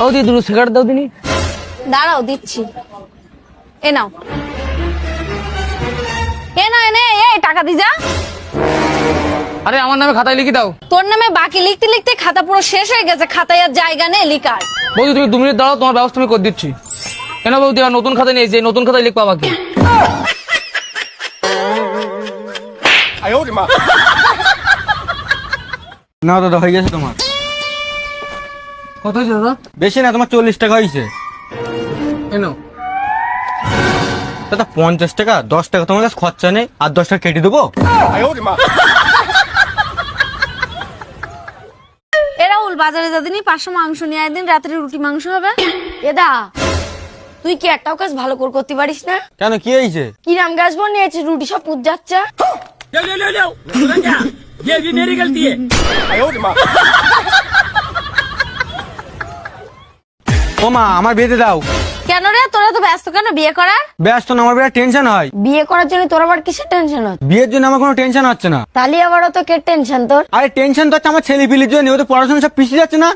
ও দি দুটো সিগারেট দাও দিনি। দাঁড়াও দিচ্ছি। এ নাও, এ না এনে এই টাকা দি যা। আরে আমার নামে খাতায় লিখে দাও। তোর নামে বাকি লিখতে লিখতে খাতা পুরো শেষ হয়ে গেছে, খাতায় আর জায়গা নেই লিখার। বৌদি তুমি 2 মিনিট দাঁড়াও, তোমার ব্যবস্থা আমি করে দিচ্ছি। কেন বৌদি আর নতুন খাতা নিয়ে যে নতুন খাতায় লিখবা বাকি। না দাদা হয়ে গেছে তোমার। কত হয়েছে দাদা? বেশি না, তোমার 40 টাকা হয়েছে। এনো দাদা 50 টাকা, 10 টাকা তোমার কাছে খরচা নেই, আর 10 টাকা কেটে দেবো। এ রাহুল, বাজারে যাদিনি 500 মাংস নিয়ে একদিন রাত্রে রুটি মাংস হবে। এদা তুই কি একটাও কাজ ভালো করে করতে পারিস না? কেন কি হয়েছে? কি রাম গাছ নিয়েছে, রুটি সব পুজ যাচ্ছে। ও মা, আমার বিয়েতে দাও। কেন রে, তোরা তো ব্যস্ত কেন বিয়ে করার? ব্যস্ত না, আমার বিরাট টেনশন হয়। বিয়ে করার জন্য তোর আবার কিসের টেনশন হচ্ছে? বিয়ের জন্য আমার কোনো টেনশন হচ্ছে না। তালি আবারও তো কে টেনশন তোর? আরে টেনশন তো হচ্ছে আমার ছেলে পিলির জন্য, ও তো পড়াশোনা সব পিছিয়ে যাচ্ছে না।